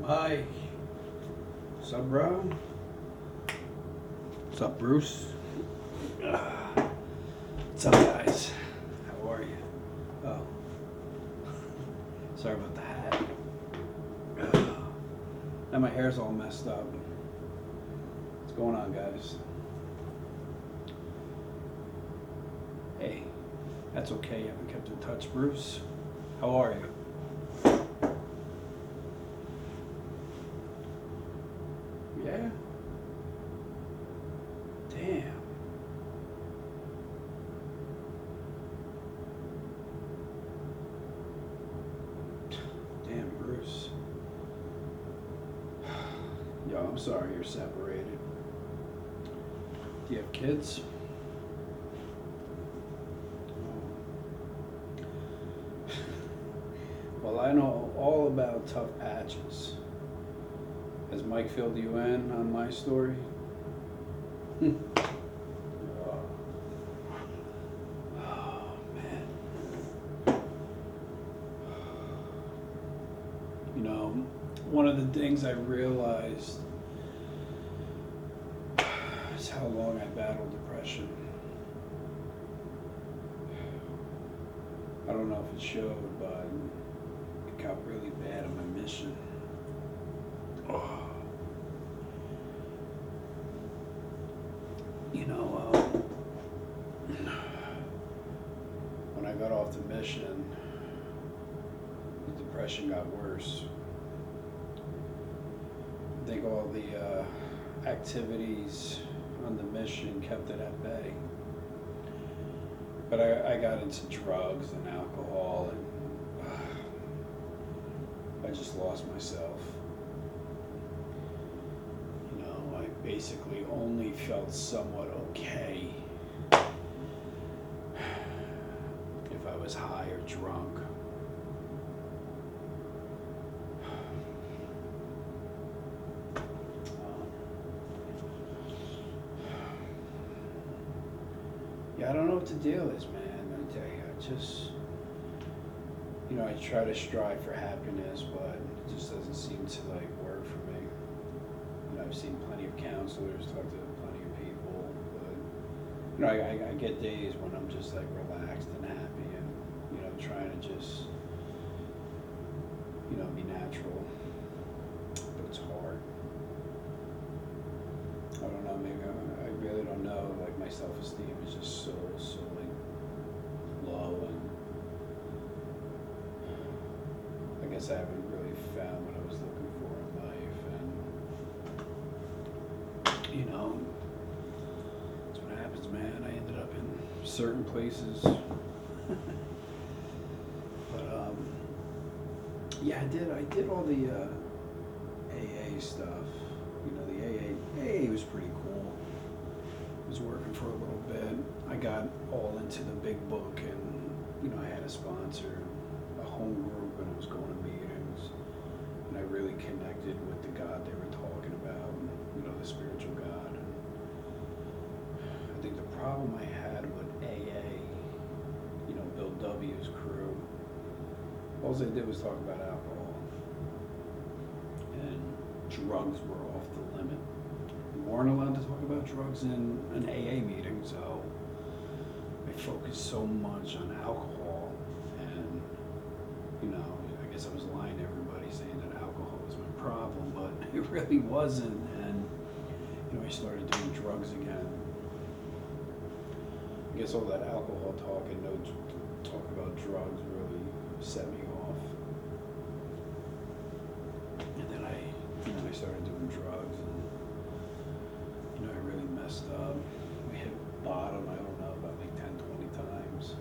Hi. What's up, bro? What's up, Bruce? What's up, guys? How are you? Oh. Sorry about the hat. Now my hair's all messed up. What's going on, guys? Hey, that's okay. You haven't kept in touch, Bruce. How are you? Yeah? Damn. Damn, Bruce. Yo, I'm sorry you're separated. Do you have kids? Well, I know all about tough patches. Has Mike filled you in on my story? Oh, man. You know, one of the things I realized is how long I battled depression. I don't know if it showed, but it got really bad on my mission. Oh. You know, when I got off the mission, the depression got worse. I think all the activities on the mission kept it at bay. But I got into drugs and alcohol, and I just lost myself. You know, I basically only felt somewhat okay if I was high or drunk. Yeah, I don't know what the deal is, man. I tell you, I just, you know, I try to strive for happiness, but it just doesn't seem to like work for me. You know, I've seen plenty of counselors, talked to plenty of people, but you know, I get days when I'm just like relaxed and happy, and you know, trying to just, you know, be natural, but it's hard. I don't know, maybe I really don't know, like my self-esteem is just so like low, and I guess I haven't really found what I was looking for in life, and you know, that's what happens, man. I ended up in certain places. But yeah, I did all the AA stuff. You know, the AA was pretty cool. I was working for a little bit. I got all into the big book, and you know, I had a sponsor, a home group, and I was going to meetings, and I really connected with the God they were talking about, you know, the spiritual God. And I think the problem I had with AA, you know, Bill W's crew, all they did was talk about alcohol, and drugs were off the limit. We weren't allowed to talk about drugs in an AA meeting, so I focused so much on alcohol, and you know, I guess I was lying to everybody saying that alcohol was my problem, but it really wasn't. And you know, I started doing drugs again. I guess all that alcohol talk and no talk about drugs really set me off. And then I started doing drugs, and you know, I really messed up. We hit bottom, I don't know, about like 10, 20 times.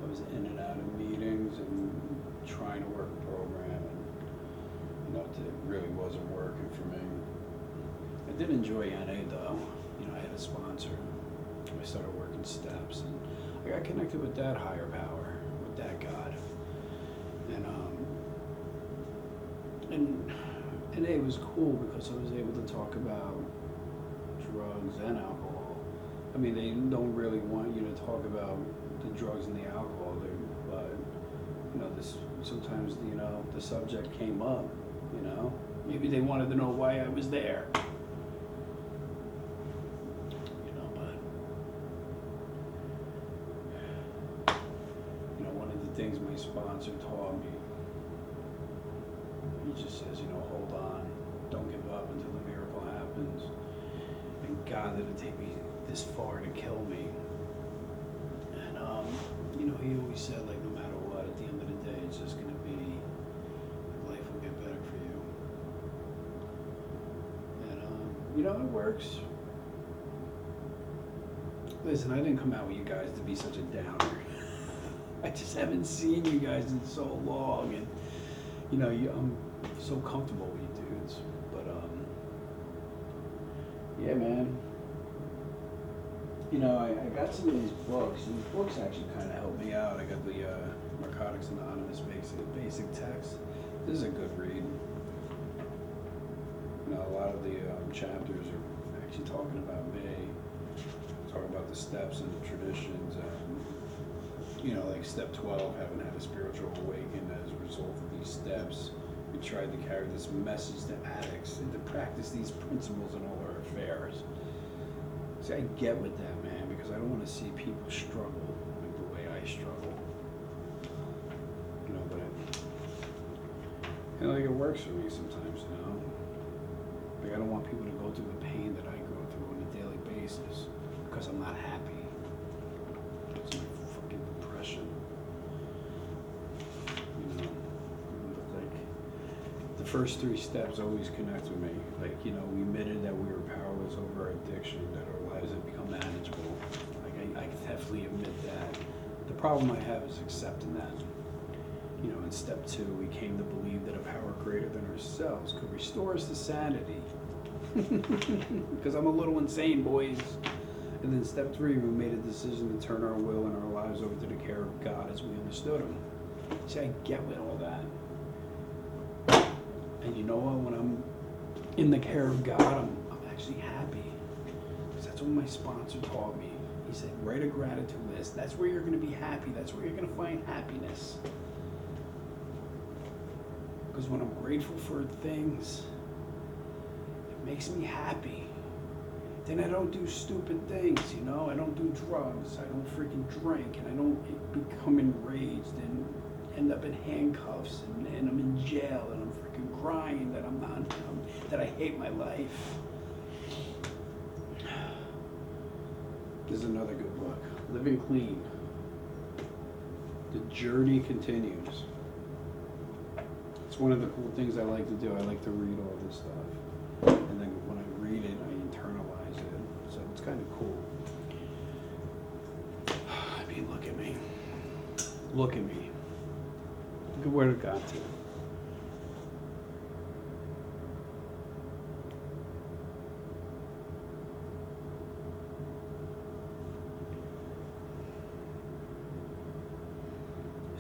I was in and out of meetings and trying to work a program, and you know, it really wasn't working for me. I did enjoy NA though. You know, I had a sponsor. I started working steps, and I got connected with that higher power, with that God. And NA was cool because I was able to talk about drugs and alcohol. I mean, they don't really want you to talk about the drugs and the alcohol, but you know, this sometimes, you know, the subject came up, you know? Maybe they wanted to know why I was there. You know, but, you know, one of the things my sponsor taught me, he just says, you know, hold on, don't give up until the miracle happens. And God didn't take me this far to kill me. And, you know, he always said, like, no matter what, at the end of the day, it's just going to be, life will get better for you. And, you know, it works. Listen, I didn't come out with you guys to be such a downer. I just haven't seen you guys in so long. And, you know, I'm so comfortable with you dudes. But, yeah, man. You know, I got some of these books. These books actually kind of helped me out. I got the Narcotics Anonymous basic text. This is a good read. You know, a lot of the chapters are actually talking about me, talking about the steps and the traditions. You know, like step 12, having had a spiritual awakening as a result of these steps. We tried to carry this message to addicts and to practice these principles in all our affairs. See, I get with that, man, because I don't want to see people struggle like the way I struggle. You know, but like it works for me sometimes, you know. Like I don't want people to go through the pain that I go through on a daily basis because I'm not happy. It's my fucking depression. You know, like the first 3 steps always connect with me. Like, you know, we admitted that we were powerless over our addiction, that our lives have become manageable. Like, I definitely admit that. The problem I have is accepting that. You know, in step 2, we came to believe that a power greater than ourselves could restore us to sanity. Because I'm a little insane, boys. And then step 3, we made a decision to turn our will and our lives over to the care of God as we understood Him. See, I get with all that. And you know what? When I'm in the care of God, I'm actually happy. Because that's what my sponsor taught me. He said, write a gratitude list. That's where you're going to be happy. That's where you're going to find happiness. Because when I'm grateful for things, it makes me happy. Then I don't do stupid things, you know? I don't do drugs. I don't freaking drink. And I don't become enraged and end up in handcuffs. And I'm in jail. And I'm freaking crying that that I hate my life. This is another good book. Living Clean. The journey continues. It's one of the cool things I like to do. I like to read all this stuff. And then when I read it, I internalize it. So it's kind of cool. I mean, look at me. Look at me. Look at where it got to.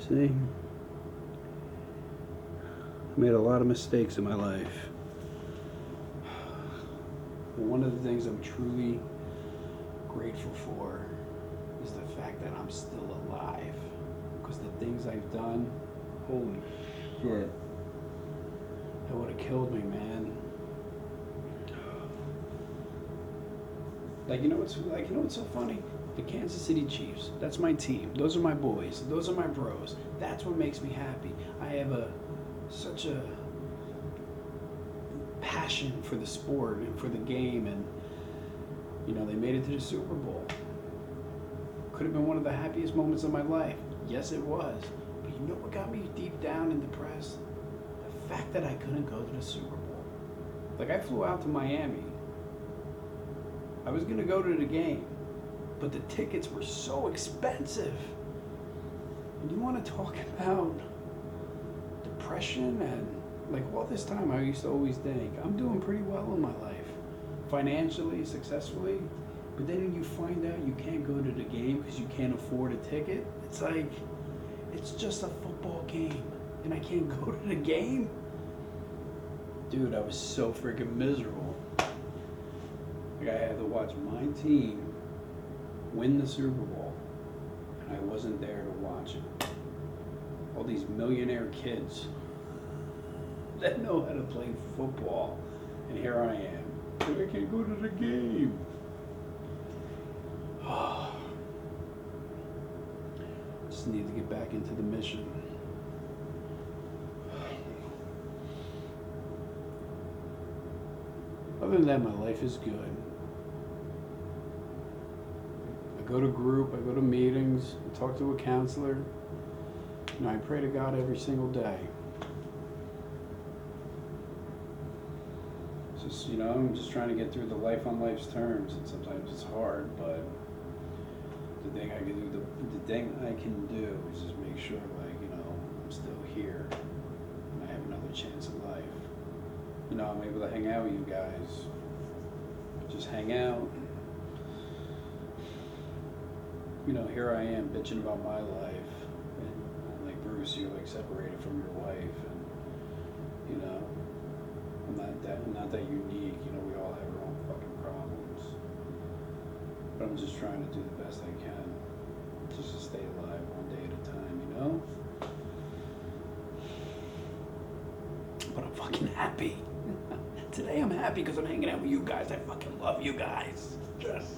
See? I made a lot of mistakes in my life. But one of the things I'm truly grateful for is the fact that I'm still alive. Because the things I've done, holy shit, that would have killed me, man. Like, you know what's so funny? The Kansas City Chiefs, that's my team. Those are my boys. Those are my bros. That's what makes me happy. I have such a passion for the sport and for the game, and you know, they made it to the Super Bowl. Could have been one of the happiest moments of my life. Yes, it was. But you know what got me deep down and depressed? The fact that I couldn't go to the Super Bowl. Like, I flew out to Miami. I was gonna go to the game, but the tickets were so expensive. And you want to talk about depression? And like all this time I used to always think I'm doing pretty well in my life, financially, successfully, but then you find out you can't go to the game because you can't afford a ticket. It's like, it's just a football game and I can't go to the game. Dude, I was so freaking miserable. Like, I had to watch my team win the Super Bowl, and I wasn't there to watch it. All these millionaire kids that know how to play football. And here I am. I can't go to the game. Just need to get back into the mission. Other than that, my life is good. I go to group, I go to meetings, I talk to a counselor. You know, I pray to God every single day. It's just, you know, I'm just trying to get through the life on life's terms, and sometimes it's hard, but the thing I can do, the thing I can do is just make sure, like, you know, I'm still here, and I have another chance at life. You know, I'm able to hang out with you guys. Just hang out. You know, here I am bitching about my life, and like Bruce, you're like separated from your wife, and you know, I'm not that unique. You know, we all have our own fucking problems, but I'm just trying to do the best I can, just to stay alive one day at a time. You know, but I'm fucking happy. Today I'm happy because I'm hanging out with you guys. I fucking love you guys. Just.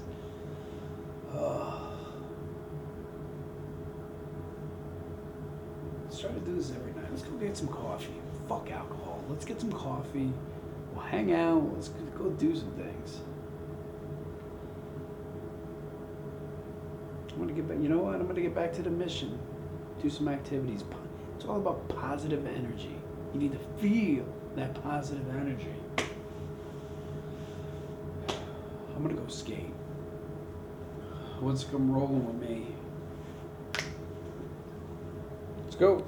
Let's try to do this every night. Let's go get some coffee. Fuck alcohol. Let's get some coffee. We'll hang out. Let's go do some things. I'm gonna get back. You know what? I'm gonna get back to the mission. Do some activities. It's all about positive energy. You need to feel that positive energy. I'm gonna go skate. Who wants to come rolling with me? Let's go.